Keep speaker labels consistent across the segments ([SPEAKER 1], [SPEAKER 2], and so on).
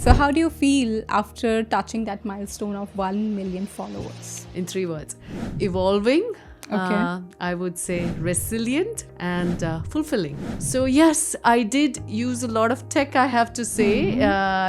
[SPEAKER 1] So how do you feel after touching that milestone of 1 million followers?
[SPEAKER 2] In 3 words: evolving,
[SPEAKER 1] Okay.
[SPEAKER 2] I would say resilient, and fulfilling. So yes, I did use a lot of tech, I have to say.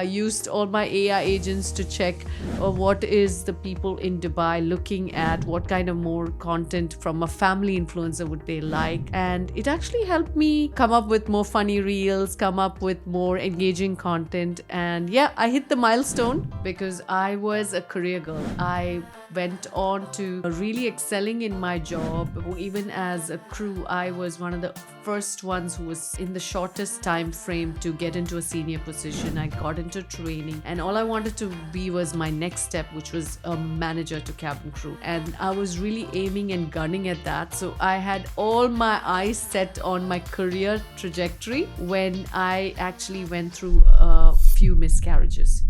[SPEAKER 2] Used all my AI agents to check what is the people in Dubai looking at, what kind of more content from a family influencer would they like. And it actually helped me come up with more funny reels, come up with more engaging content. And yeah, I hit the milestone because I was a career girl. I went on to really excelling in my job. Even as a crew, I was one of the first ones who was in the shortest time frame to get into a senior position. I got into training, and all I wanted to be was my next step, which was a manager to cabin crew. And I was really aiming and gunning at that. So I had all my eyes set on my career trajectory when I actually went through a few miscarriages.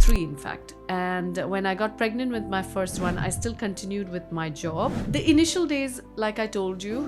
[SPEAKER 2] 3, in fact. And when I got pregnant with my first one, I still continued with my job. The initial days, like I told you,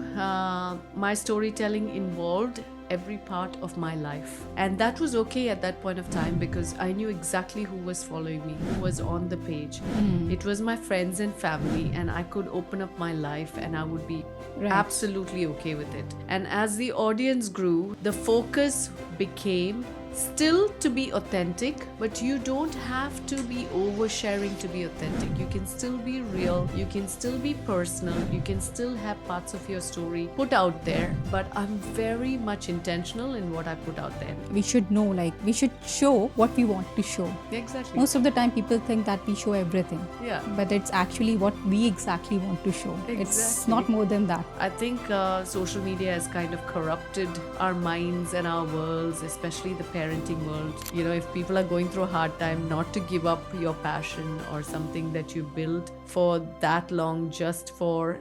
[SPEAKER 2] my storytelling involved every part of my life. And that was okay at that point of time because I knew exactly who was following me, who was on the page. It was my friends and family, and I could open up my life and I would be absolutely okay with it. And as the audience grew, the focus became still to be authentic, but you don't have to be oversharing to be authentic. You can still be real, you can still be personal, you can still have parts of your story put out there, but I'm very much intentional in what I put out there.
[SPEAKER 1] We should know, we should show what we want to show.
[SPEAKER 2] Exactly.
[SPEAKER 1] Most of the time people think that we show everything.
[SPEAKER 2] Yeah.
[SPEAKER 1] But it's actually what we exactly want to show. It's
[SPEAKER 2] Exactly.
[SPEAKER 1] not more than that.
[SPEAKER 2] I think social media has kind of corrupted our minds and our worlds, especially the parenting world. You know, if people are going through a hard time, not to give up your passion or something that you built for that long just for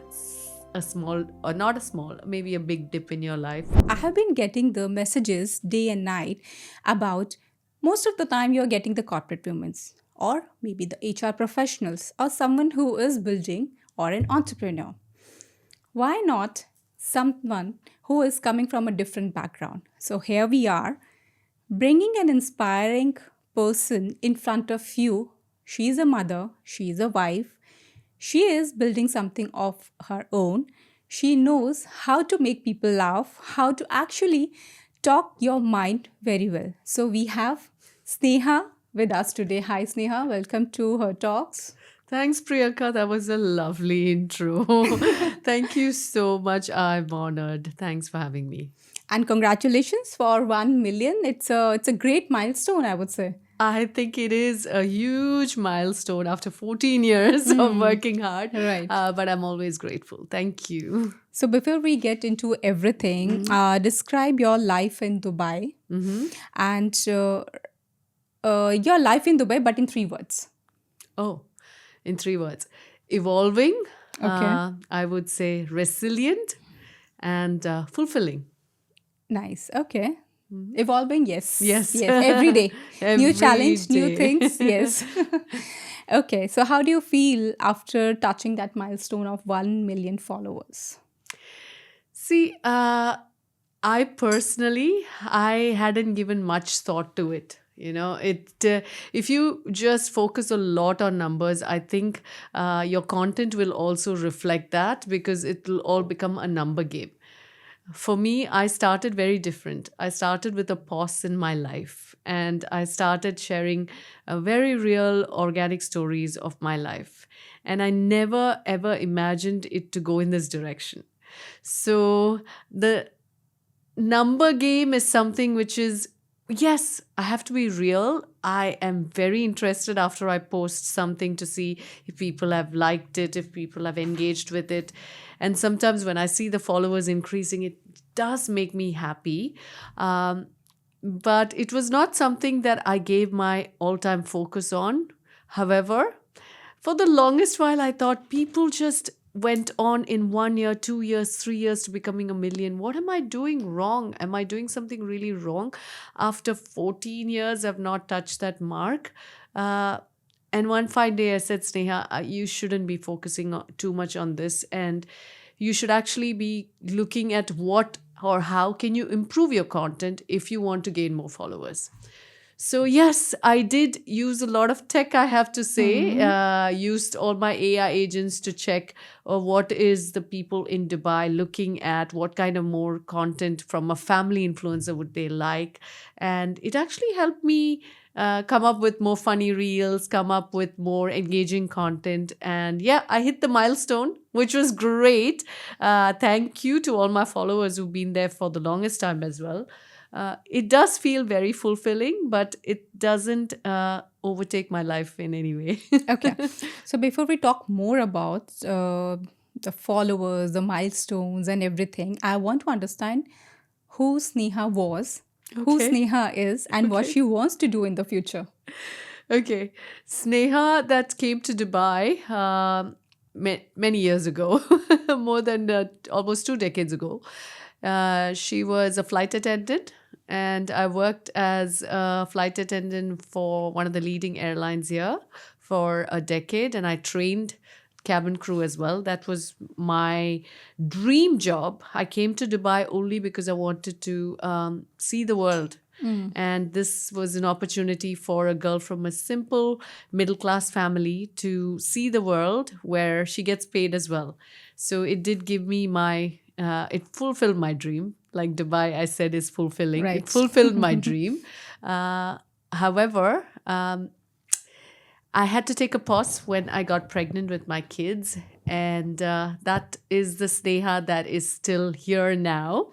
[SPEAKER 2] a small, or not a small, maybe a big dip in your life.
[SPEAKER 1] I have been getting the messages day and night about most of the time you're getting the corporate women's or maybe the HR professionals or someone who is building or an entrepreneur. Why not someone who is coming from a different background? So here we are bringing an inspiring person in front of you. She is a mother, she is a wife, she is building something of her own. She knows how to make people laugh, how to actually talk your mind very well. So we have Sneha with us today. Hi Sneha, welcome to Her Talks.
[SPEAKER 2] Thanks, Priyanka. That was a lovely intro. Thank you so much. I'm honored. Thanks for having me.
[SPEAKER 1] And congratulations for 1 million. It's a great milestone, I would say.
[SPEAKER 2] I think it is a huge milestone after 14 years of working hard.
[SPEAKER 1] Right.
[SPEAKER 2] But I'm always grateful. Thank you.
[SPEAKER 1] So before we get into everything, describe your life in Dubai and your life in Dubai, but in 3 words.
[SPEAKER 2] Oh, in 3 words: evolving,
[SPEAKER 1] Okay.
[SPEAKER 2] I would say resilient, and fulfilling.
[SPEAKER 1] Nice. Okay. Evolving, yes.
[SPEAKER 2] Yes.
[SPEAKER 1] Yes. Every day. New
[SPEAKER 2] Every
[SPEAKER 1] challenge, new
[SPEAKER 2] day.
[SPEAKER 1] things. Yes. Okay. So how do you feel after touching that milestone of 1 million followers?
[SPEAKER 2] See, I personally, I hadn't given much thought to it. You know, if you just focus a lot on numbers, I think your content will also reflect that because it will all become a number game. For me, I started very different. I started with a pause in my life, and I started sharing very real, organic stories of my life. And I never ever imagined it to go in this direction. So the number game is something which is, yes, I have to be real. I am very interested after I post something to see if people have liked it, if people have engaged with it. And sometimes when I see the followers increasing, it does make me happy. But it was not something that I gave my all-time focus on. However, for the longest while, I thought people just went on in 1 year, 2 years, 3 years to becoming a million. What am I doing wrong? Am I doing something really wrong? After 14 years, I've not touched that mark. And one fine day I said, Sneha, you shouldn't be focusing too much on this. And you should actually be looking at or how can you improve your content if you want to gain more followers. So yes, I did use a lot of tech, I have to say.
[SPEAKER 1] Hmm.
[SPEAKER 2] Used all my AI agents to check what is the people in Dubai looking at, what kind of more content from a family influencer would they like. And it actually helped me come up with more funny reels, come up with more engaging content. And yeah, I hit the milestone, which was great. Thank you to all my followers who've been there for the longest time as well. It does feel very fulfilling, but it doesn't overtake my life in any way.
[SPEAKER 1] Okay. So before we talk more about the followers, the milestones, and everything, I want to understand who Sneha was, who
[SPEAKER 2] Okay.
[SPEAKER 1] Sneha is, and what
[SPEAKER 2] Okay.
[SPEAKER 1] she wants to do in the future.
[SPEAKER 2] Okay. Sneha that came to Dubai many years ago, more than almost 2 decades ago. She was a flight attendant, and I worked as a flight attendant for one of the leading airlines here for a decade, and I trained cabin crew as well. That was my dream job. I came to Dubai only because I wanted to see the world.
[SPEAKER 1] Mm.
[SPEAKER 2] And this was an opportunity for a girl from a simple middle class family to see the world where she gets paid as well. So it did give me it fulfilled my dream. Like Dubai, I said, is fulfilling. It
[SPEAKER 1] Right.
[SPEAKER 2] fulfilled my dream. However, I had to take a pause when I got pregnant with my kids. And that is the Sneha that is still here now,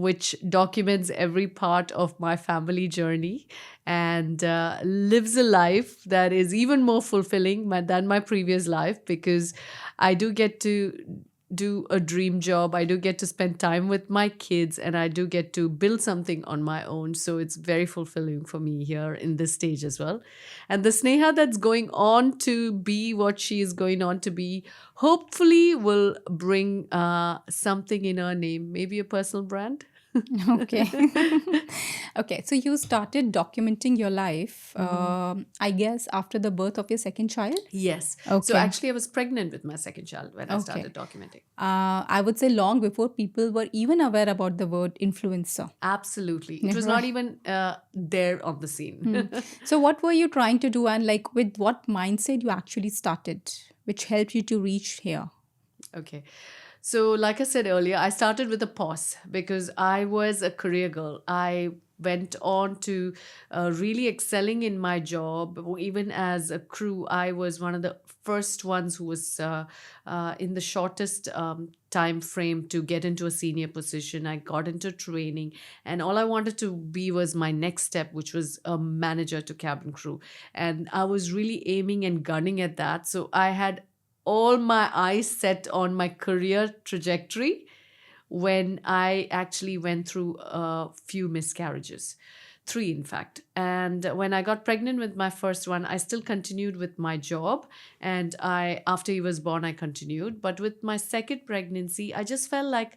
[SPEAKER 2] which documents every part of my family journey and lives a life that is even more fulfilling than my previous life, because I do get to do a dream job. I do get to spend time with my kids, and I do get to build something on my own. So it's very fulfilling for me here in this stage as well. And the Sneha that's going on to be what she is going on to be, hopefully, will bring something in her name, maybe a personal brand.
[SPEAKER 1] Okay. Okay. So you started documenting your life,
[SPEAKER 2] Mhm.
[SPEAKER 1] I guess, after the birth of your second child.
[SPEAKER 2] Yes. So
[SPEAKER 1] Okay.
[SPEAKER 2] actually, I was pregnant with my second child when I
[SPEAKER 1] Okay.
[SPEAKER 2] started documenting.
[SPEAKER 1] I would say long before people were even aware about the word influencer.
[SPEAKER 2] Absolutely. It
[SPEAKER 1] Yeah,
[SPEAKER 2] was not
[SPEAKER 1] right.
[SPEAKER 2] even there on the scene.
[SPEAKER 1] Hmm. So, what were you trying to do, and like with what mindset you actually started, which helped you to reach here?
[SPEAKER 2] Okay. So, like I said earlier, I started with a pause because I was a career girl. I went on to really excelling in my job. Even as a crew, I was one of the first ones who was in the shortest time frame to get into a senior position. I got into training, and all I wanted to be was my next step, which was a manager to cabin crew. And I was really aiming and gunning at that. So, I had all my eyes set on my career trajectory when I actually went through a few miscarriages, three in fact. And when I got pregnant with my first one, I still continued with my job. And after he was born, I continued. But with my second pregnancy, I just felt like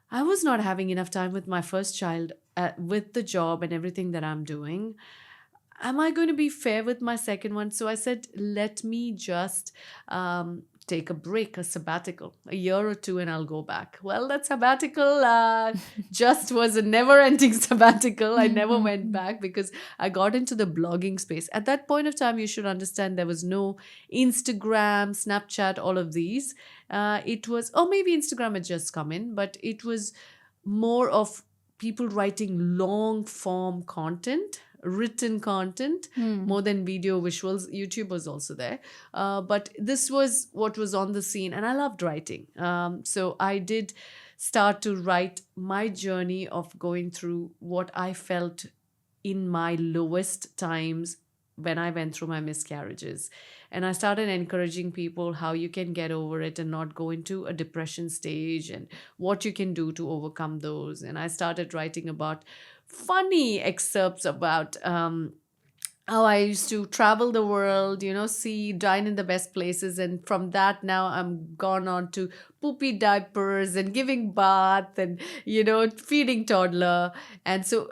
[SPEAKER 2] I was not having enough time with my first child, with the job and everything that I'm doing. Am I going to be fair with my second one? So I said, let me just take a break, a sabbatical, a year or two, and I'll go back. Well, that sabbatical just was a never ending sabbatical. I never went
[SPEAKER 1] Mhm.
[SPEAKER 2] back because I got into the blogging space. At that point of time, you should understand there was no Instagram, Snapchat, all of these. It was, or maybe Instagram had just come in, but it was more of people writing long form content, written content,
[SPEAKER 1] Hmm.
[SPEAKER 2] more than video visuals. YouTube was also there, but this was what was on the scene, and I loved writing. So I did start to write my journey of going through what I felt in my lowest times when I went through my miscarriages. And I started encouraging people how you can get over it and not go into a depression stage, and what you can do to overcome those. And I started writing about funny excerpts about how I used to travel the world, see, dine in the best places. And from that, now I'm gone on to poopy diapers and giving bath and, feeding toddler. And so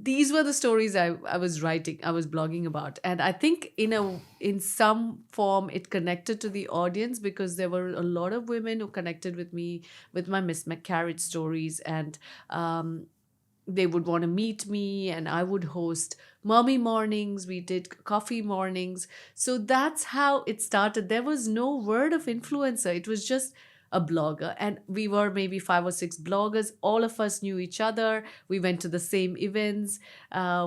[SPEAKER 2] these were the stories I was writing, I was blogging about. And I think in some form it connected to the audience, because there were a lot of women who connected with me with my miscarriage stories. And um, they would want to meet me, and I would host mommy mornings, we did coffee mornings. So that's how it started. There was no word of influencer, it was just a blogger, and we were maybe 5 or 6 bloggers. All of us knew each other, we went to the same events,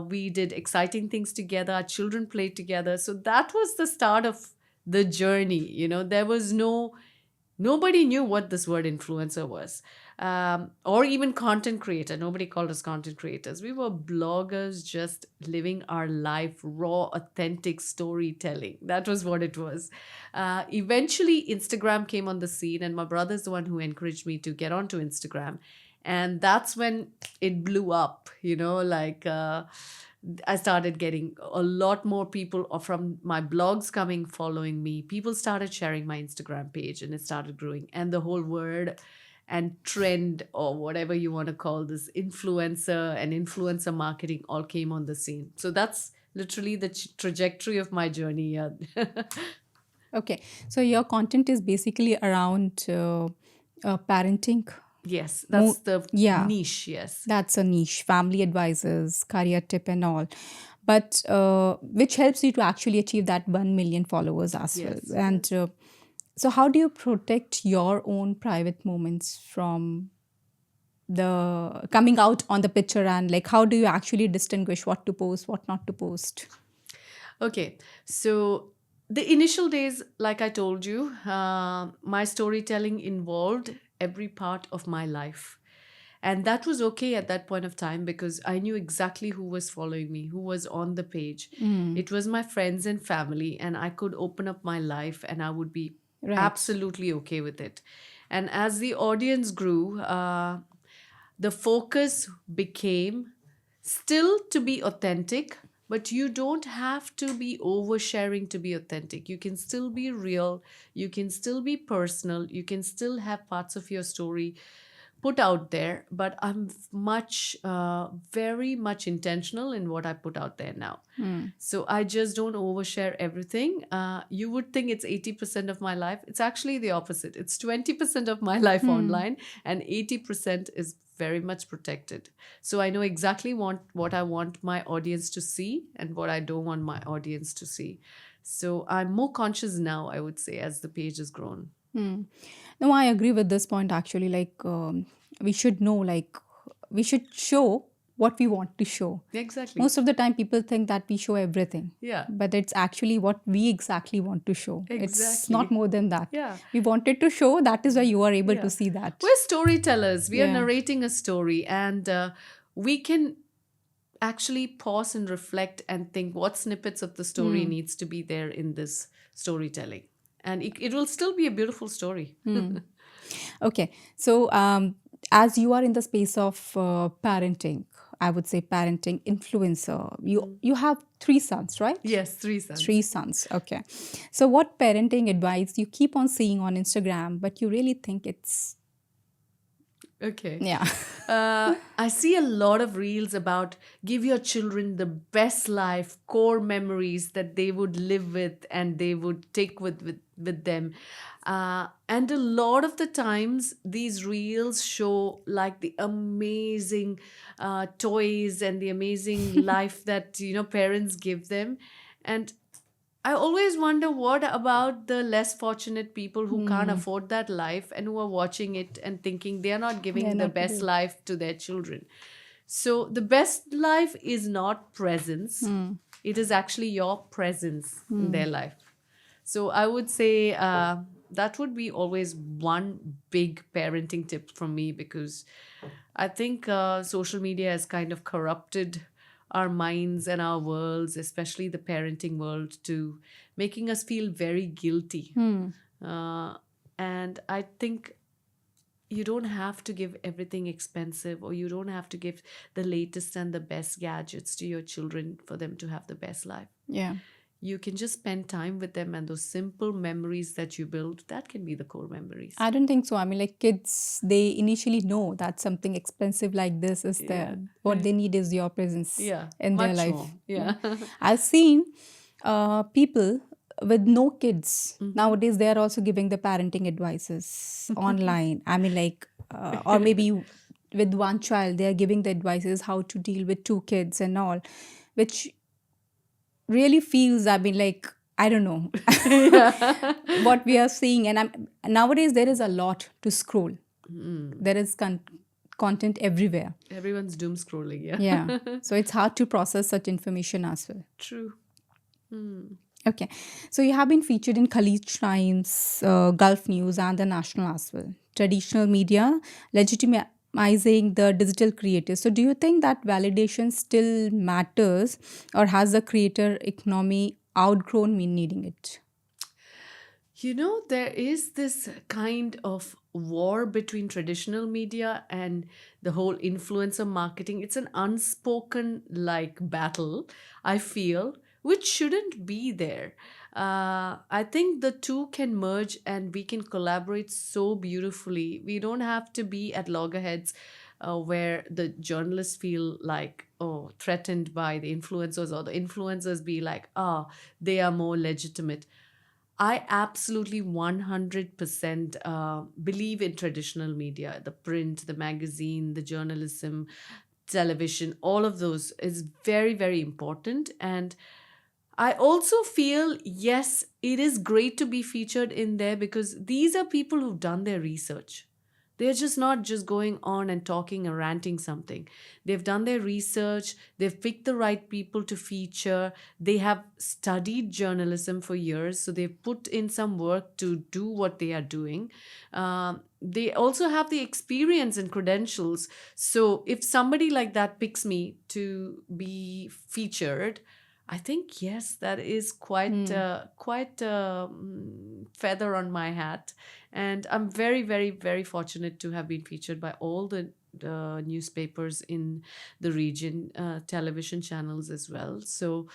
[SPEAKER 2] we did exciting things together, our children played together. So that was the start of the journey. There was nobody knew what this word influencer was, or even content creator. Nobody called us content creators. We were bloggers, just living our life, raw, authentic storytelling. That was what it was. Eventually, Instagram came on the scene, and my brother's the one who encouraged me to get onto Instagram. And that's when it blew up, I started getting a lot more people from my blogs coming, following me. People started sharing my Instagram page, and it started growing. And the whole word and trend, or whatever you want to call this, influencer and influencer marketing, all came on the scene. So that's literally the trajectory of my journey. Yeah.
[SPEAKER 1] Okay. So your content is basically around parenting.
[SPEAKER 2] Yes, that's
[SPEAKER 1] Mo-
[SPEAKER 2] the
[SPEAKER 1] yeah,
[SPEAKER 2] niche. Yes.
[SPEAKER 1] that's a niche. Family advisors, career tip, and all. But which helps you to actually achieve that 1 million followers as well.
[SPEAKER 2] Yes.
[SPEAKER 1] And so, how do you protect your own private moments from the coming out on the picture, and like how do you actually distinguish what to post, what not to post?
[SPEAKER 2] Okay, so the initial days, like I told you, my storytelling involved every part of my life. And that was okay at that point of time, because I knew exactly who was following me, who was on the page.
[SPEAKER 1] Mm,
[SPEAKER 2] It was my friends and family, and I could open up my life and I would be
[SPEAKER 1] right.
[SPEAKER 2] absolutely okay with it. And as the audience grew, the focus became still to be authentic, but you don't have to be oversharing to be authentic. You can still be real, you can still be personal, you can still have parts of your story put out there. But I'm very much intentional in what I put out there now.
[SPEAKER 1] Mm,
[SPEAKER 2] So I just don't overshare everything. You would think it's 80% of my life. It's actually the opposite. It's 20% of my life
[SPEAKER 1] mm,
[SPEAKER 2] online, and 80% is very much protected. So I know exactly what I want my audience to see and what I don't want my audience to see. So I'm more conscious now, I would say, as the page has grown.
[SPEAKER 1] mm. No, I agree with this point actually. Like, we should know, like, we should show what we want to show.
[SPEAKER 2] Exactly.
[SPEAKER 1] Most of the time, people think that we show everything,
[SPEAKER 2] Yeah,
[SPEAKER 1] but it's actually what we exactly want to show. It's not
[SPEAKER 2] exactly.
[SPEAKER 1] more than that.
[SPEAKER 2] Yeah.
[SPEAKER 1] We wanted to show, that is why you are able to
[SPEAKER 2] Yeah.
[SPEAKER 1] see that.
[SPEAKER 2] We're storytellers. We are
[SPEAKER 1] Yeah.
[SPEAKER 2] narrating a story, and we can actually pause and reflect and think what snippets of the story
[SPEAKER 1] Hmm.
[SPEAKER 2] needs to be there in this storytelling. And it will still be a beautiful story.
[SPEAKER 1] Hmm. Okay. So, as you are in the space of parenting, I would say parenting influencer, you have 3 sons, right?
[SPEAKER 2] Yes, three
[SPEAKER 1] Three
[SPEAKER 2] sons.
[SPEAKER 1] sons. Okay. So, what parenting advice you keep on seeing on Instagram, but you really think it's,
[SPEAKER 2] Okay.
[SPEAKER 1] yeah.
[SPEAKER 2] I see a lot of reels about give your children the best life, core memories that they would live with and they would take with them. And a lot of the times, these reels show like the amazing toys and the amazing life that, parents give them. And I always wonder, what about the less fortunate people who can't
[SPEAKER 1] Hmm.
[SPEAKER 2] afford that life and who are watching it and thinking they are not
[SPEAKER 1] They're
[SPEAKER 2] giving the
[SPEAKER 1] not
[SPEAKER 2] best
[SPEAKER 1] able.
[SPEAKER 2] life to their children? So, the best life is not presence,
[SPEAKER 1] Hmm.
[SPEAKER 2] it is actually your presence in
[SPEAKER 1] Hmm.
[SPEAKER 2] their life. So, I would say that would be always one big parenting tip from me, because I think social media has kind of corrupted our minds and our worlds, especially the parenting world, to making us feel very guilty.
[SPEAKER 1] Hmm.
[SPEAKER 2] Uh, and I think you don't have to give everything expensive, or you don't have to give the latest and the best gadgets to your children for them to have the best life.
[SPEAKER 1] Yeah.
[SPEAKER 2] you can just spend time with them, and those simple memories that you build, that can be the core memories.
[SPEAKER 1] I don't think so. I mean, like kids, they initially know that something expensive like this is
[SPEAKER 2] Yeah.
[SPEAKER 1] there. What they need is your presence
[SPEAKER 2] Yeah,
[SPEAKER 1] in their
[SPEAKER 2] much more.
[SPEAKER 1] life. Yeah.
[SPEAKER 2] Yeah.
[SPEAKER 1] I've seen people with no kids.
[SPEAKER 2] Hmm.
[SPEAKER 1] Nowadays, they are also giving the parenting advices online. I mean, like, or maybe with one child, they are giving the advices how to deal with two kids and all, which really feels, I mean, like, I don't know
[SPEAKER 2] Yeah.
[SPEAKER 1] what we are seeing. And nowadays, there is a lot to scroll.
[SPEAKER 2] Mm.
[SPEAKER 1] There is content everywhere.
[SPEAKER 2] Everyone's doom scrolling.
[SPEAKER 1] Yeah.
[SPEAKER 2] Yeah.
[SPEAKER 1] So it's hard to process such information as well.
[SPEAKER 2] True. Mm.
[SPEAKER 1] Okay. So you have been featured in Khalij Times, Gulf News, and the National as well. Traditional media legitimizing the digital creators. So do you think that validation still matters, or has the creator economy outgrown me needing it?
[SPEAKER 2] There is this kind of war between traditional media and the whole influencer marketing. It's an unspoken like battle, I feel, which shouldn't be there. I think the two can merge and we can collaborate so beautifully. We don't have to be at loggerheads where the journalists feel like, oh, threatened by the influencers, or the influencers be like, they are more legitimate. I absolutely 100% believe in traditional media, the print, the magazine, the journalism, television, all of those is very, very important. And I also feel, yes, it is great to be featured in there because these are people who've done their research. They're just not just going on and talking or ranting something. They've done their research, they've picked the right people to feature, they have studied journalism for years, so they've put in some work to do what they are doing. They also have the experience and credentials. So if somebody like that picks me to be featured, I think yes, that is quite
[SPEAKER 1] Hmm.
[SPEAKER 2] feather on my hat, and I'm very, very, very fortunate to have been featured by all the newspapers in the region, television channels as well. So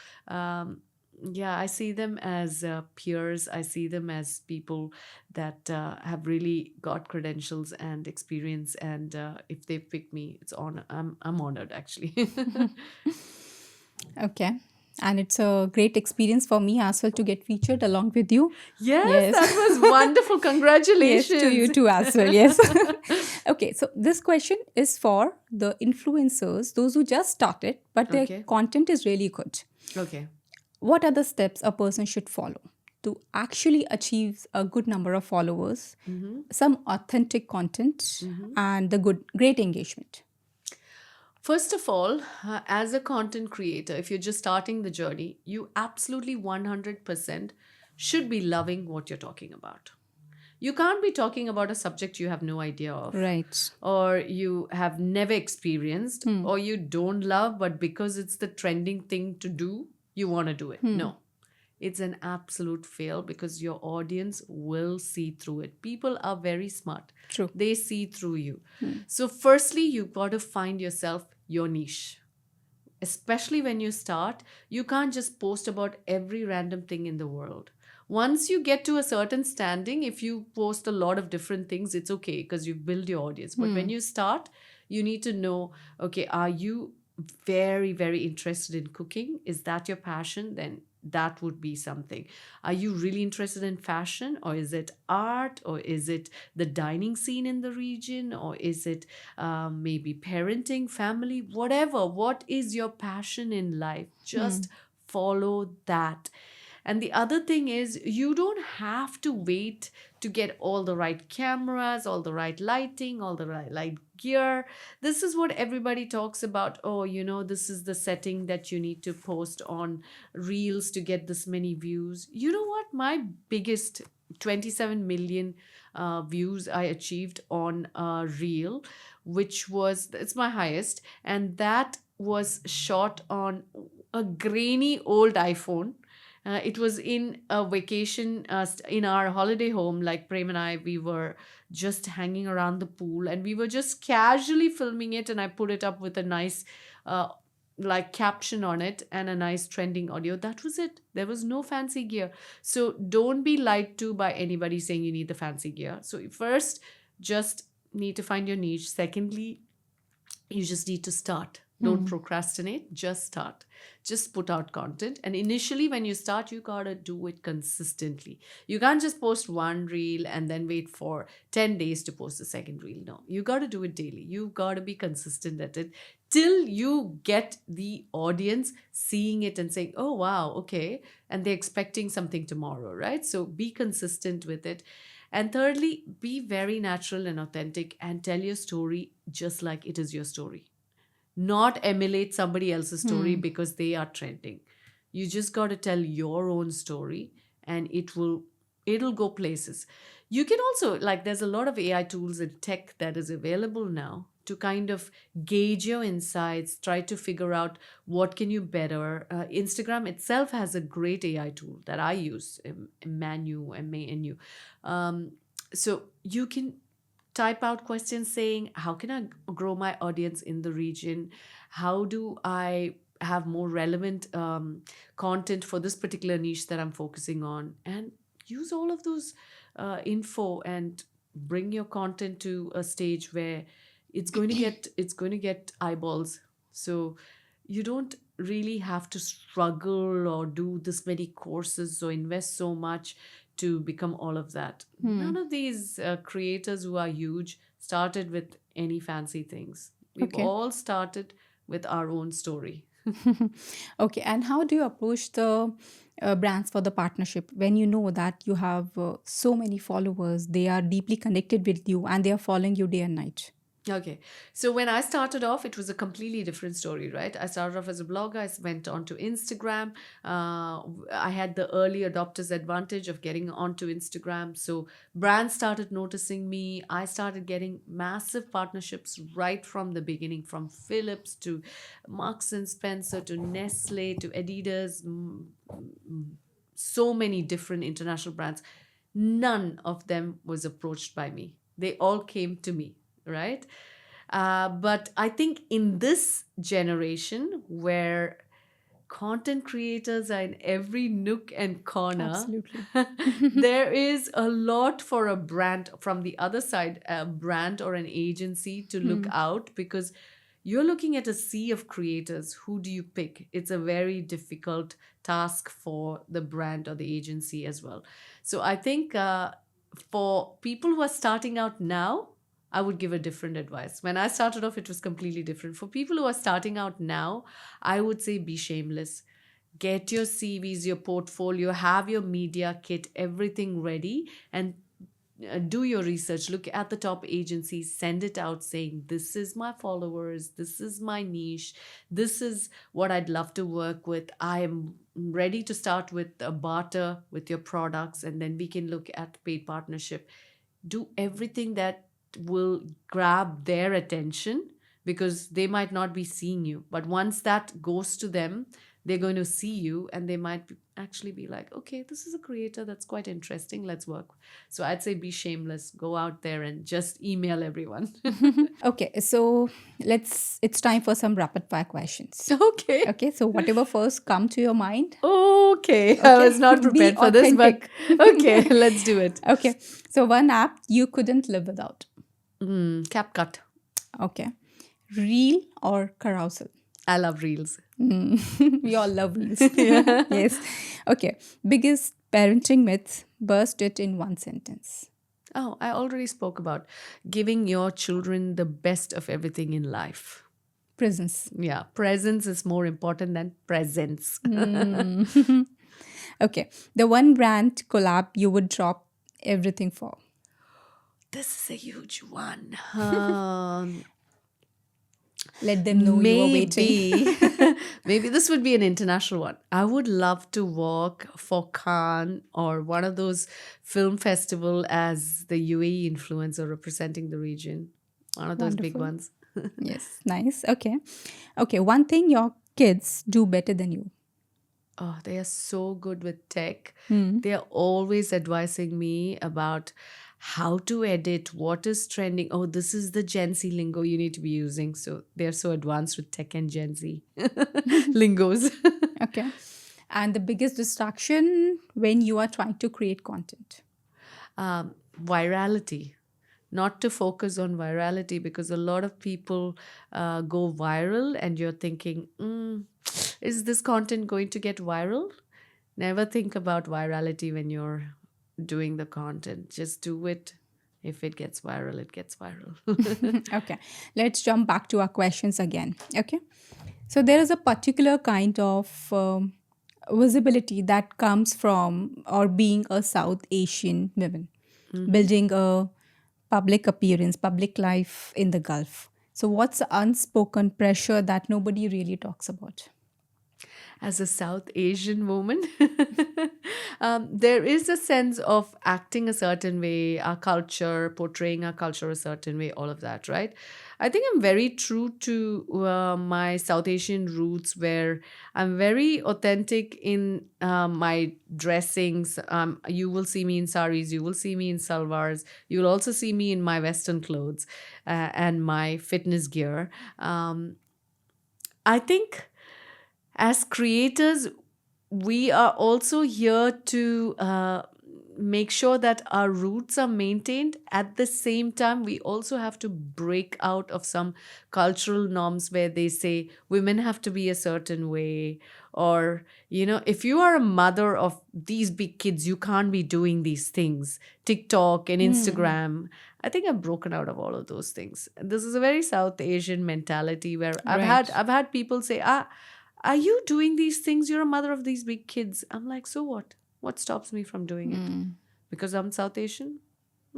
[SPEAKER 2] yeah, I see them as peers. I see them as people that have really got credentials and experience, and if they pick me, it's honor. I'm honored actually.
[SPEAKER 1] Okay. And it's a great experience for me as well to get featured along with you.
[SPEAKER 2] Yes,
[SPEAKER 1] Yes.
[SPEAKER 2] that was wonderful.
[SPEAKER 1] Yes, to you
[SPEAKER 2] Congratulations.
[SPEAKER 1] too as well. Yes. Okay, so this question is for the influencers, those who just started, but their
[SPEAKER 2] Okay.
[SPEAKER 1] content is really good.
[SPEAKER 2] Okay.
[SPEAKER 1] What are the steps a person should follow to actually achieve a good number of followers,
[SPEAKER 2] Mm-hmm.
[SPEAKER 1] some authentic content,
[SPEAKER 2] Mm-hmm.
[SPEAKER 1] and the great engagement?
[SPEAKER 2] First of all, as a content creator, if you're just starting the journey, you absolutely 100% should be loving what you're talking about. You can't be talking about a subject you have no idea of,
[SPEAKER 1] Right.
[SPEAKER 2] or you have never experienced,
[SPEAKER 1] Hmm.
[SPEAKER 2] or you don't love, but because it's the trending thing to do, you want to do it.
[SPEAKER 1] Hmm.
[SPEAKER 2] No, it's an absolute fail because your audience will see through it. People are very smart,
[SPEAKER 1] True.
[SPEAKER 2] they see through you.
[SPEAKER 1] Hmm.
[SPEAKER 2] So, firstly, you've got to find yourself your niche. Especially when you start, you can't just post about every random thing in the world. Once you get to a certain standing, if you post a lot of different things, it's okay because you've built your audience. But when
[SPEAKER 1] Hmm.
[SPEAKER 2] you start, you need to know, okay, are you very, very interested in cooking? Is that your passion? Then that would be something. Are you really interested in fashion, or is it art, or is it the dining scene in the region, or is it maybe parenting, family, whatever? What is your passion in life?
[SPEAKER 1] Hmm.
[SPEAKER 2] Just follow that. And the other thing is, you don't have to wait to get all the right cameras, all the right lighting, all the right light gear. This is what everybody talks about. Oh, this is the setting that you need to post on Reels to get this many views. You know what? My biggest 27 million views I achieved on Reel, which was, it's my highest, and that was shot on a grainy old iPhone. It was in a vacation in our holiday home. Like Prem and I, we were just hanging around the pool and we were just casually filming it. And I put it up with a nice uh, like caption on it and a nice trending audio. That was it. There was no fancy gear. So don't be lied to by anybody saying you need the fancy gear. So first, just need to find your niche. Secondly, you just need to start. Don't procrastinate, just start. Just put out content. And initially, when you start, you gotta do it consistently. You can't just post one reel and then wait for 10 days to post the second reel. No, you gotta do it daily. You gotta be consistent at it till you get the audience seeing it and saying, oh, wow, okay. And they're expecting something tomorrow, right? So be consistent with it. And thirdly, be very natural and authentic and tell your story just like it is your story, not emulate somebody else's story
[SPEAKER 1] Hmm.
[SPEAKER 2] because they are trending. You just got to tell your own story, and it'll go places. You can also, like, there's a lot of AI tools and tech that is available now to kind of gauge your insights, try to figure out what can you better. Instagram itself has a great AI tool that I use, Manu, MANU. So you can type out questions saying, how can I grow my audience in the region? How do I have more relevant content for this particular niche that I'm focusing on? And use all of those info and bring your content to a stage where it's going to get eyeballs. So you don't really have to struggle or do this many courses or invest so much to become all of that.
[SPEAKER 1] Hmm.
[SPEAKER 2] None of these creators who are huge started with any fancy things. We've
[SPEAKER 1] Okay.
[SPEAKER 2] all started with our own story.
[SPEAKER 1] Okay. And how do you approach the brands for the partnership when you know that you have so many followers, they are deeply connected with you and they are following you day and night?
[SPEAKER 2] Okay. So when I started off, it was a completely different story, right? I started off as a blogger. Went on to Instagram. I had the early adopters advantage of getting onto Instagram. So brands started noticing me. I started getting massive partnerships right from the beginning, from Philips to Marks and Spencer to Nestle to Adidas. So many different international brands. None of them was approached by me. They all came to me, right? But I think in this generation where content creators are in every nook and corner,
[SPEAKER 1] Absolutely.
[SPEAKER 2] there is a lot for a brand from the other side, a brand or an agency to look
[SPEAKER 1] Hmm.
[SPEAKER 2] out, because you're looking at a sea of creators. Who do you pick? It's a very difficult task for the brand or the agency as well. So I think for people who are starting out now, I would give a different advice. When I started off, it was completely different. For people who are starting out now, I would say be shameless. Get your CVs, your portfolio, have your media kit, everything ready, and do your research. Look at the top agencies, send it out saying, this is my followers, this is my niche, this is what I'd love to work with. I am ready to start with a barter with your products, and then we can look at paid partnership. Do everything that will grab their attention, because they might not be seeing you, but once that goes to them, they're going to see you, and they might actually be like, okay, this is a creator that's quite interesting, let's work. So I'd say be shameless, go out there and just email everyone.
[SPEAKER 1] Okay, so it's time for some rapid fire questions.
[SPEAKER 2] Okay.
[SPEAKER 1] Okay, so whatever first come to your mind.
[SPEAKER 2] Okay, I
[SPEAKER 1] Okay,
[SPEAKER 2] was not
[SPEAKER 1] be
[SPEAKER 2] prepared for this, but
[SPEAKER 1] authentic.
[SPEAKER 2] okay, let's do it.
[SPEAKER 1] Okay, so one app you couldn't live without.
[SPEAKER 2] CapCut.
[SPEAKER 1] Okay, reel or carousel.
[SPEAKER 2] I love reels.
[SPEAKER 1] We all love reels.
[SPEAKER 2] Yeah.
[SPEAKER 1] Yes. Okay, biggest parenting myth. Burst it in one sentence.
[SPEAKER 2] Oh, I already spoke about giving your children the best of everything in life.
[SPEAKER 1] Presence.
[SPEAKER 2] Yeah, presence is more important than presence.
[SPEAKER 1] Mm. Okay, the one brand collab you would drop everything for.
[SPEAKER 2] This is a huge one.
[SPEAKER 1] Let them know you are waiting.
[SPEAKER 2] Maybe, maybe this would be an international one. I would love to work for Cannes or one of those film festival as the UAE influencer representing the region. One of those big
[SPEAKER 1] Wonderful.
[SPEAKER 2] ones.
[SPEAKER 1] Yes, nice. Okay. Okay, one thing your kids do better than you.
[SPEAKER 2] Oh, they are so good with tech.
[SPEAKER 1] Hmm.
[SPEAKER 2] They are always advising me about how to edit, what is trending. Oh, this is the Gen Z lingo you need to be using. So they're so advanced with tech and Gen Z lingos.
[SPEAKER 1] Okay. And the biggest distraction when you are trying to create content.
[SPEAKER 2] Virality. Not to focus on virality, because a lot of people go viral and you're thinking, is this content going to get viral? Never think about virality when you're doing the content. Just do it. If it gets viral, it gets viral.
[SPEAKER 1] Okay. Let's jump back to our questions again. Okay. So there is a particular kind of visibility that comes from or being a South Asian woman,
[SPEAKER 2] Mhm.
[SPEAKER 1] building a public appearance, public life in the Gulf. So what's the unspoken pressure that nobody really talks about?
[SPEAKER 2] As a South Asian woman, there is a sense of acting a certain way, our culture, portraying our culture a certain way, all of that, right? I think I'm very true to my South Asian roots, where I'm very authentic in my dressings. You will see me in saris, you will see me in salwars, you will also see me in my Western clothes and my fitness gear. I think as creators, we are also here to make sure that our roots are maintained. At the same time, we also have to break out of some cultural norms where they say women have to be a certain way, or, if you are a mother of these big kids, you can't be doing these things, TikTok and
[SPEAKER 1] Hmm.
[SPEAKER 2] Instagram. I think I've broken out of all of those things. This is a very South Asian mentality where i've had
[SPEAKER 1] Right.
[SPEAKER 2] i've had people say, are you doing these things? You're a mother of these big kids. I'm like, so what? What stops me from doing it?
[SPEAKER 1] Hmm.
[SPEAKER 2] Because I'm South Asian?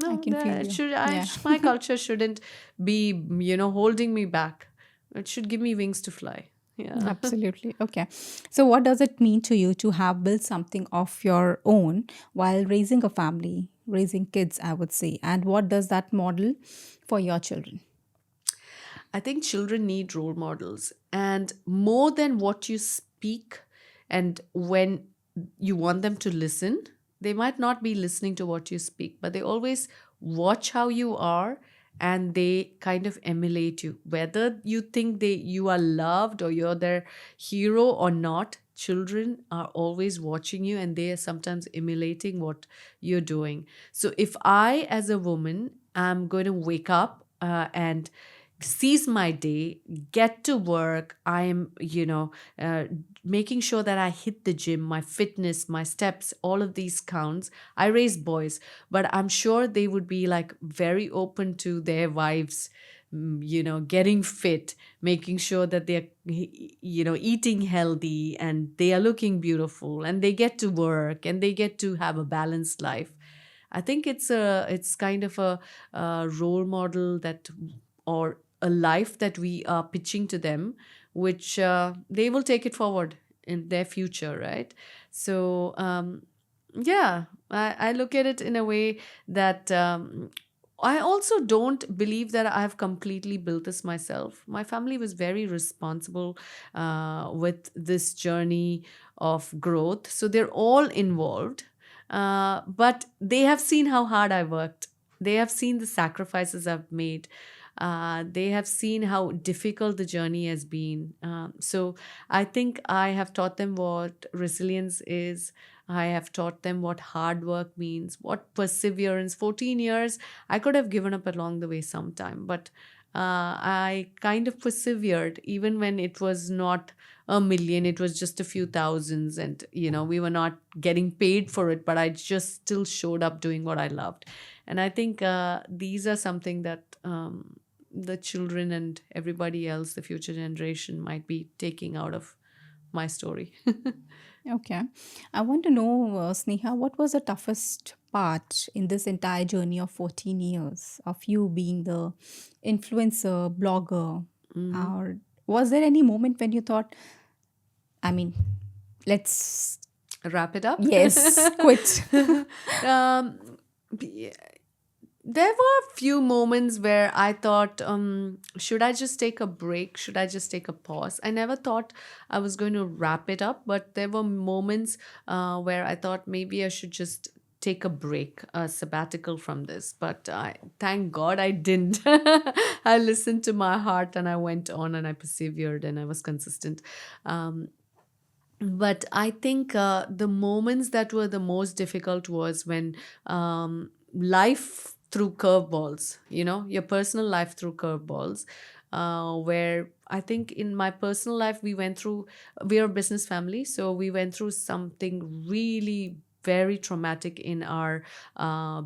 [SPEAKER 1] I
[SPEAKER 2] No,
[SPEAKER 1] can feel
[SPEAKER 2] that
[SPEAKER 1] you.
[SPEAKER 2] should
[SPEAKER 1] Yeah.
[SPEAKER 2] my culture shouldn't be, holding me back. It should give me wings to fly. Yeah.
[SPEAKER 1] Absolutely. Okay. So, what does it mean to you to have built something of your own while raising a family, raising kids, I would say? And what does that model for your children?
[SPEAKER 2] I think children need role models, and more than what you speak, and when you want them to listen, they might not be listening to what you speak, but they always watch how you are, and they kind of emulate you. Whether you think you are loved or you're their hero or not, children are always watching you, and they are sometimes emulating what you're doing. So if I, as a woman, am going to wake up and seize my day, get to work. I am, making sure that I hit the gym, my fitness, my steps, all of these counts. I raise boys, but I'm sure they would be like very open to their wives, getting fit, making sure that they're, eating healthy and they are looking beautiful and they get to work and they get to have a balanced life. I think it's kind of a role model that, or a life that we are pitching to them, which they will take it forward in their future, right? So yeah, I look at it in a way that I also don't believe that I've completely built this myself. My family was very responsible with this journey of growth. So they're all involved. But they have seen how hard I worked. They have seen the sacrifices I've made. They have seen how difficult the journey has been. So I think I have taught them what resilience is. I have taught them what hard work means, what perseverance. 14 years, I could have given up along the way sometime, but I kind of persevered even when it was not a million, it was just a few thousands, and we were not getting paid for it, but I just still showed up doing what I loved. And I think these are something that the children and everybody else, the future generation, might be taking out of my story.
[SPEAKER 1] Okay. I want to know, Sneha, what was the toughest part in this entire journey of 14 years of you being the influencer, blogger?
[SPEAKER 2] Hmm.
[SPEAKER 1] Or was there any moment when you thought, I mean, let's,
[SPEAKER 2] Wrap it up.
[SPEAKER 1] yes, quit?
[SPEAKER 2] um, b- there were a few moments where I thought, should I just take a break? Should I just take a pause? I never thought I was going to wrap it up, but there were moments where I thought maybe I should just take a break, a sabbatical from this. But thank God I didn't. I listened to my heart and I went on and I persevered and I was consistent. Um, but I think the moments that were the most difficult was when life threw curveballs, your personal life threw curveballs, where I think in my personal life, we are a business family, so we went through something really very traumatic in our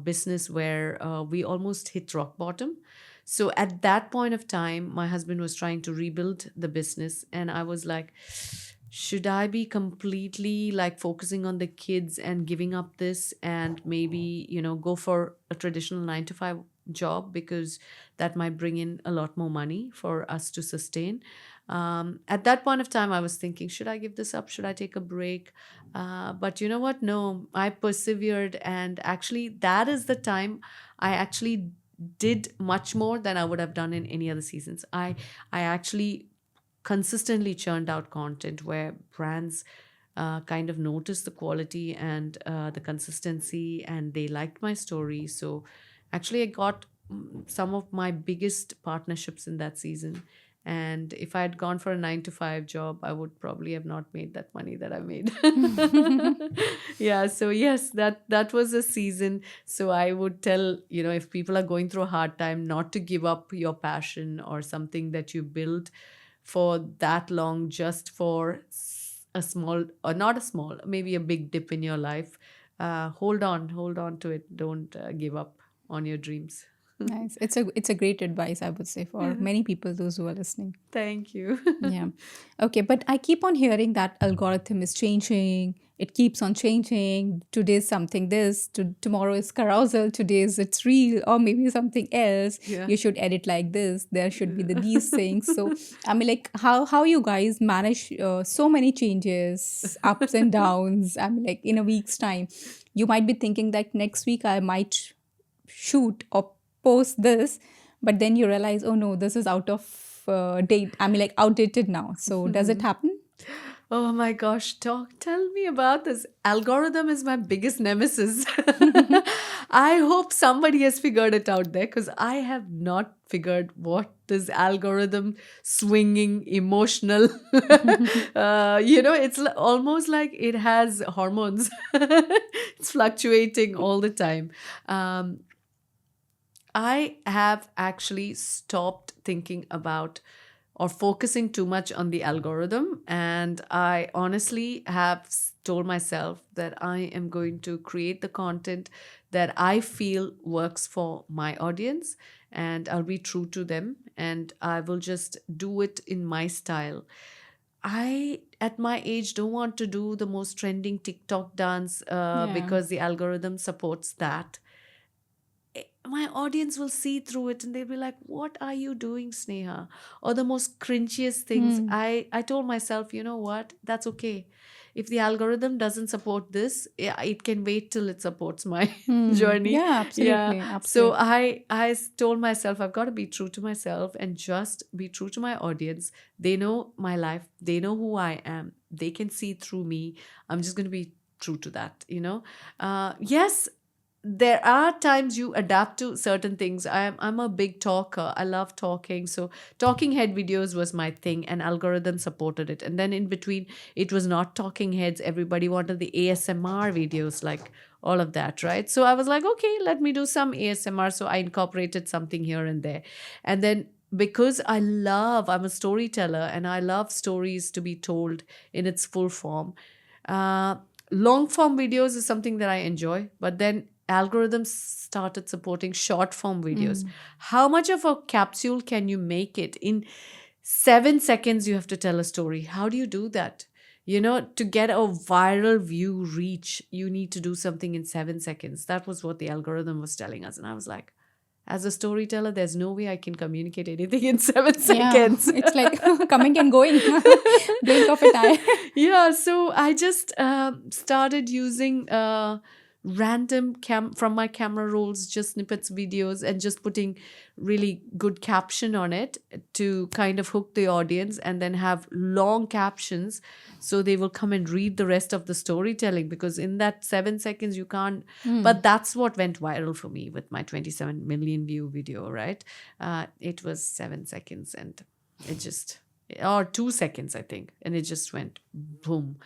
[SPEAKER 2] business where we almost hit rock bottom. So at that point of time, my husband was trying to rebuild the business, and I was like, should I be completely like focusing on the kids and giving up this and maybe, go for a traditional 9 to 5 job because that might bring in a lot more money for us to sustain? At that point of time, I was thinking, should I give this up? Should I take a break? But you know what? No, I persevered. And actually, that is the time I actually did much more than I would have done in any other seasons. I actually consistently churned out content where brands kind of noticed the quality and the consistency, and they liked my story. So actually, I got some of my biggest partnerships in that season. And if I had gone for a 9 to 5 job, I would probably have not made that money that I made. Yeah. So yes, that was a season. So I would tell, if people are going through a hard time, not to give up your passion or something that you built for that long just for a small, or not a small, maybe a big dip in your life. Hold on to it. Don't give up on your dreams.
[SPEAKER 1] Nice. It's a great advice, I would say, for many people, those who are listening.
[SPEAKER 2] Thank you.
[SPEAKER 1] Yeah. Okay, but I keep on hearing that algorithm is changing. It keeps on changing. Today's something this, tomorrow is carousel, today's it's real, or maybe something else.
[SPEAKER 2] Yeah.
[SPEAKER 1] You should edit like this. There should be these things. So, I mean, like, how you guys manage so many changes, ups and downs. I mean, like, in a week's time, you might be thinking that next week I might shoot or post this, but then you realize, oh no, this is out of date. I mean, like outdated now. So does it happen?
[SPEAKER 2] Oh my gosh, tell me about this. Algorithm is my biggest nemesis. I hope somebody has figured it out there because I have not figured what this algorithm swinging emotional. It's almost like it has hormones. It's fluctuating all the time. I have actually stopped thinking about or focusing too much on the algorithm. And I honestly have told myself that I am going to create the content that I feel works for my audience, and I'll be true to them, and I will just do it in my style. I, at my age, don't want to do the most trending TikTok dance
[SPEAKER 1] Yeah.
[SPEAKER 2] because the algorithm supports that. My audience will see through it and they'll be like, what are you doing, Sneha? Or the most cringiest things.
[SPEAKER 1] Hmm.
[SPEAKER 2] I told myself, you know what, that's okay. If the algorithm doesn't support this, yeah, it can wait till it supports my
[SPEAKER 1] Hmm.
[SPEAKER 2] journey.
[SPEAKER 1] Yeah,
[SPEAKER 2] Yeah.
[SPEAKER 1] absolutely.
[SPEAKER 2] So
[SPEAKER 1] Absolutely.
[SPEAKER 2] I told myself I've got to be true to myself and just be true to my audience. They know my life, they know who I am, they can see through me. I'm just going to be true to that, yes, there are times you adapt to certain things. I'm a big talker. I love talking. So talking head videos was my thing, and algorithm supported it. And then in between, it was not talking heads. Everybody wanted the ASMR videos, like all of that, right? So I was like, okay, let me do some ASMR. So I incorporated something here and there. And then because I'm a storyteller and I love stories to be told in its full form. Uh, Long form videos is something that I enjoy, but then algorithms started supporting short form videos.
[SPEAKER 1] Hmm.
[SPEAKER 2] How much of a capsule can you make it? In 7 seconds, you have to tell a story. How do you do that? To get a viral view reach, you need to do something in 7 seconds. That was what the algorithm was telling us. And I was like, as a storyteller, there's no way I can communicate anything in seven
[SPEAKER 1] Yeah,
[SPEAKER 2] seconds.
[SPEAKER 1] it's like coming and going, blink of an eye.
[SPEAKER 2] Yeah, so I just started using random from my camera rolls, just snippets videos, and just putting really good caption on it to kind of hook the audience, and then have long captions so they will come and read the rest of the storytelling, because in that 7 seconds you can't. But that's what went viral for me with my 27 million view video, right? It was 7 seconds, and it just, or 2 seconds I think, and it just went boom.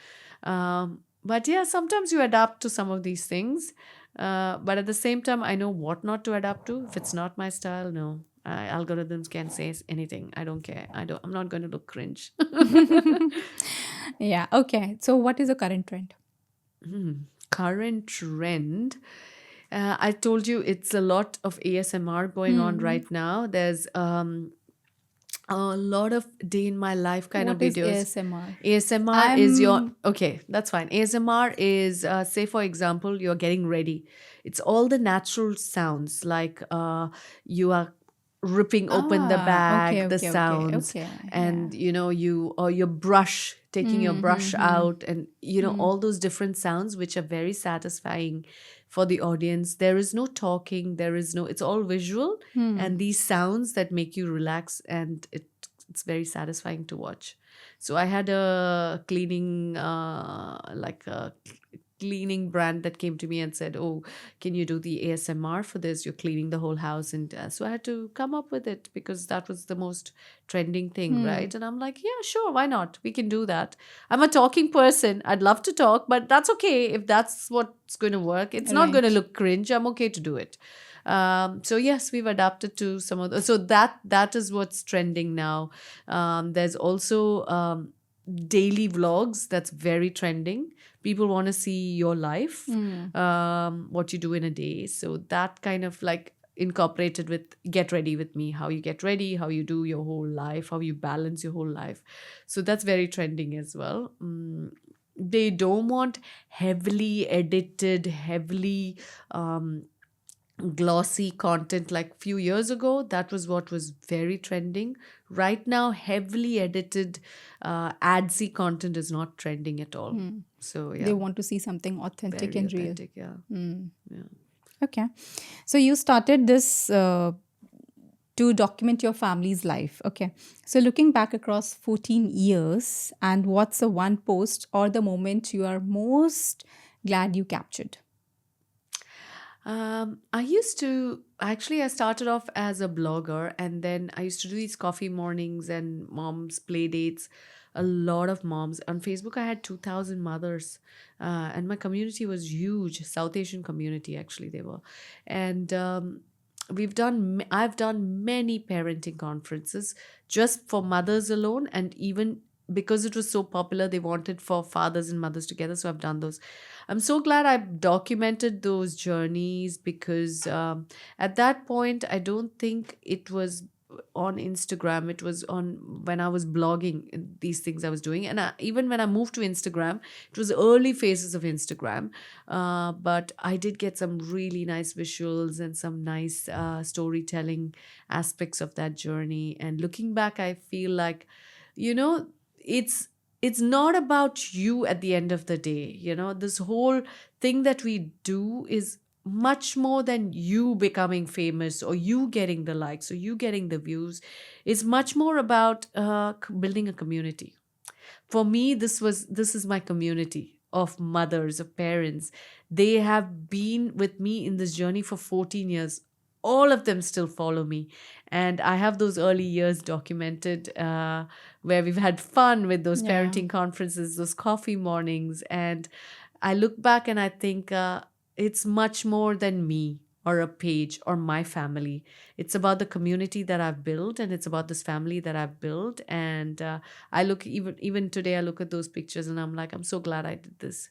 [SPEAKER 2] But yeah, sometimes you adapt to some of these things, but at the same time I know what not to adapt to. If it's not my style, no. Algorithms can say anything, I don't care. I'm not going to look cringe.
[SPEAKER 1] Yeah. Okay. So, what is the current trend?
[SPEAKER 2] Current trend, I told you it's a lot of ASMR going on right now. There's a lot of day in my life kind of
[SPEAKER 1] What is
[SPEAKER 2] videos.
[SPEAKER 1] ASMR?
[SPEAKER 2] ASMR is your,
[SPEAKER 1] I'm.
[SPEAKER 2] okay, that's fine. ASMR is, say, for example, you're getting ready. It's all the natural sounds, like you are ripping open the
[SPEAKER 1] Okay,
[SPEAKER 2] bag, the
[SPEAKER 1] okay, okay,
[SPEAKER 2] sounds,
[SPEAKER 1] okay. Yeah.
[SPEAKER 2] and you, or your brush, taking your brush
[SPEAKER 1] Mm-hmm.
[SPEAKER 2] out, and all those different sounds, which are very satisfying for the audience. There is no talking, there is no, it's all visual, and these sounds that make you relax, and it's very satisfying to watch. So I had a cleaning, like a cleaning brand that came to me and said, "Oh, can you do the ASMR for this? You're cleaning the whole house." And so I had to come up with it, because that was the most trending thing, right? And I'm like, yeah, sure, why not? We can do that. I'm a talking person. I'd love to talk, but that's okay if that's what's going to work. It's not going to
[SPEAKER 1] Right.
[SPEAKER 2] look cringe. I'm okay to do it. So yes, we've adapted to some of the, so that is what's trending now. There's also daily vlogs that's very trending. People want to see your life, what you do in a day. So that kind of like incorporated with get ready with me, how you get ready, how you do your whole life, how you balance your whole life. So that's very trending as well. They don't want heavily edited, heavily glossy content. Like few years ago, that was what was very trending. Right now, heavily edited, adsy content is not trending at all. So
[SPEAKER 1] They
[SPEAKER 2] yeah,
[SPEAKER 1] want to see something authentic
[SPEAKER 2] very
[SPEAKER 1] and real.
[SPEAKER 2] authentic. Yeah, yeah.
[SPEAKER 1] Okay. So, you started this to document your family's life. Okay. So, looking back across 14 years, and what's the one post or the moment you are most glad you captured?
[SPEAKER 2] I used to actually, I started off as a blogger, and then I used to do these coffee mornings and moms' play dates. A lot of moms on Facebook. I had 2,000 mothers, and my community was huge. South Asian community, actually, they were, and I've done many parenting conferences just for mothers alone, and even because it was so popular, they wanted for fathers and mothers together. So I've done those. I'm so glad I documented those journeys, because at that point, I don't think it was on Instagram. It was on when I was blogging, these things I was doing. And even when I moved to Instagram, it was early phases of Instagram. But I did get some really nice visuals and some nice storytelling aspects of that journey. And looking back, I feel like, you know, it's it's not about you at the end of the day. This whole thing that we do is much more than you becoming famous, or you getting the likes, or you getting the views. It's much more about building a community. For me, this is my community of mothers, of parents. They have been with me in this journey for 14 years. All of them still follow me, and I have those early years documented, where we've had fun with those
[SPEAKER 1] Yeah.
[SPEAKER 2] parenting conferences, those coffee mornings. And I look back and I think, it's much more than me or a page or my family. It's about the community that I've built, and it's about this family that I've built. And I look, even today, I look at those pictures and I'm like, I'm so glad I did this.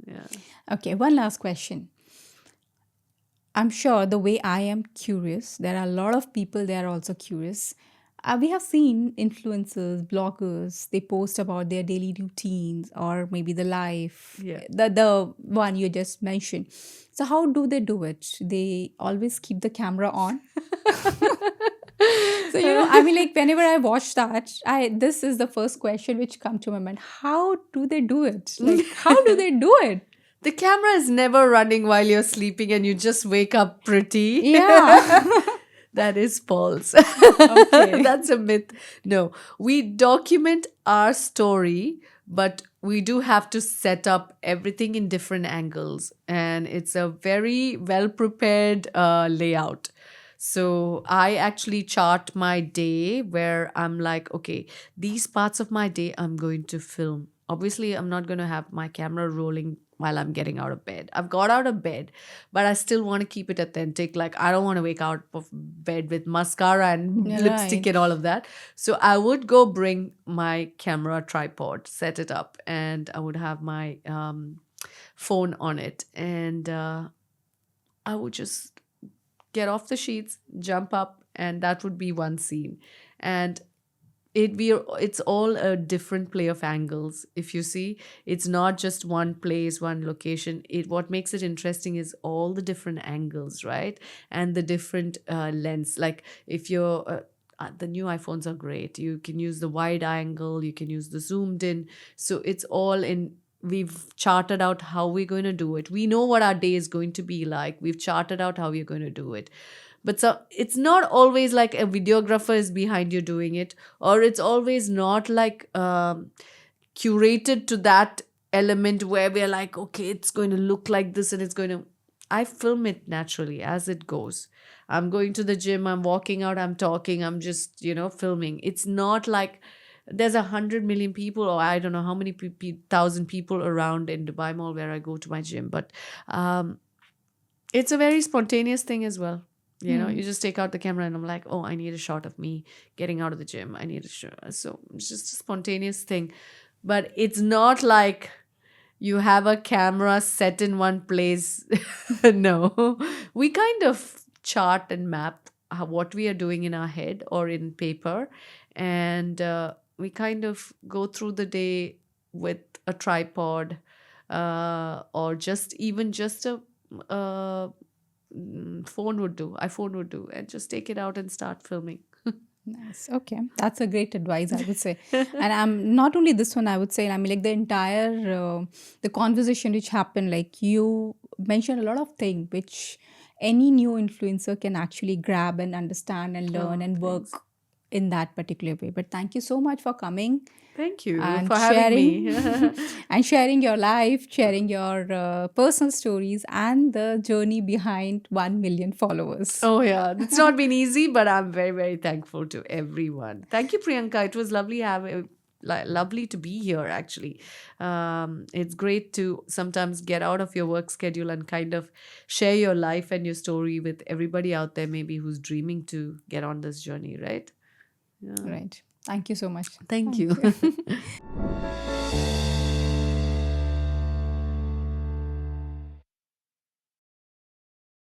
[SPEAKER 2] Yeah.
[SPEAKER 1] Okay. One last question. I'm sure the way I am curious, there are a lot of people they are also curious. We have seen influencers, bloggers, they post about their daily routines or maybe the life,
[SPEAKER 2] Yeah.
[SPEAKER 1] the one you just mentioned. So how do they do it? They always keep the camera on. So I mean, like whenever I watch that, I this is the first question which come to my mind. How do they do it? Like how do they do it?
[SPEAKER 2] The camera is never running while you're sleeping and you just wake up pretty.
[SPEAKER 1] Yeah.
[SPEAKER 2] That is false.
[SPEAKER 1] Okay.
[SPEAKER 2] That's a myth. No, we document our story, but we do have to set up everything in different angles. And it's a very well prepared layout. So I actually chart my day where I'm like, okay, these parts of my day I'm going to film. Obviously, I'm not going to have my camera rolling while I'm getting out of bed. I've got out of bed, but I still want to keep it authentic. Like, I don't want to wake out of bed with mascara and lipstick
[SPEAKER 1] Right.
[SPEAKER 2] and all of that. So I would go bring my camera tripod, set it up, and I would have my phone on it. And I would just get off the sheets, jump up, and that would be one scene. And it's all a different play of angles. If you see, it's not just one place, one location. It What makes it interesting is all the different angles, right? And the different lens. Like, if you're the new iPhones are great. You can use the wide angle, you can use the zoomed in. So it's all in. We've charted out how we're going to do it. We know what our day is going to be like. We've charted out how we're going to do it. But so it's not always like a videographer is behind you doing it, or it's always not like curated to that element where we're like, okay, it's going to look like this and it's going to. I film it naturally as it goes. I'm going to the gym, I'm walking out, I'm talking, I'm just, filming. It's not like there's 100 million people, or I don't know how many thousand people around in Dubai Mall where I go to my gym. But it's a very spontaneous thing as well.
[SPEAKER 1] Hmm.
[SPEAKER 2] You just take out the camera and I'm like, oh, I need a shot of me getting out of the gym. I need a shot. So it's just a spontaneous thing. But it's not like you have a camera set in one place. No. We kind of chart and map what we are doing in our head or in paper. And we kind of go through the day with a tripod, or just a uh, phone would do, iPhone would do, and just take it out and start filming.
[SPEAKER 1] Nice. Okay. That's a great advice, I would say. And I'm not only this one, I would say, I mean, like the entire the conversation which happened, like you mentioned a lot of things which any new influencer can actually grab and understand and learn
[SPEAKER 2] Oh,
[SPEAKER 1] and
[SPEAKER 2] thanks.
[SPEAKER 1] work in that particular way. But thank you so much for coming
[SPEAKER 2] Thank you
[SPEAKER 1] and
[SPEAKER 2] for having me.
[SPEAKER 1] sharing and sharing your life, sharing your personal stories and the journey behind 1 million followers.
[SPEAKER 2] Oh, yeah. It's not been easy, but I'm very, very thankful to everyone. Thank you, Priyanka. It was lovely to be here, actually. It's great to sometimes get out of your work schedule and kind of share your life and your story with everybody out there, maybe who's dreaming to get on this journey, right? Yeah.
[SPEAKER 1] Right. Thank you so much.
[SPEAKER 2] Thank
[SPEAKER 1] Thank
[SPEAKER 2] you.
[SPEAKER 1] you.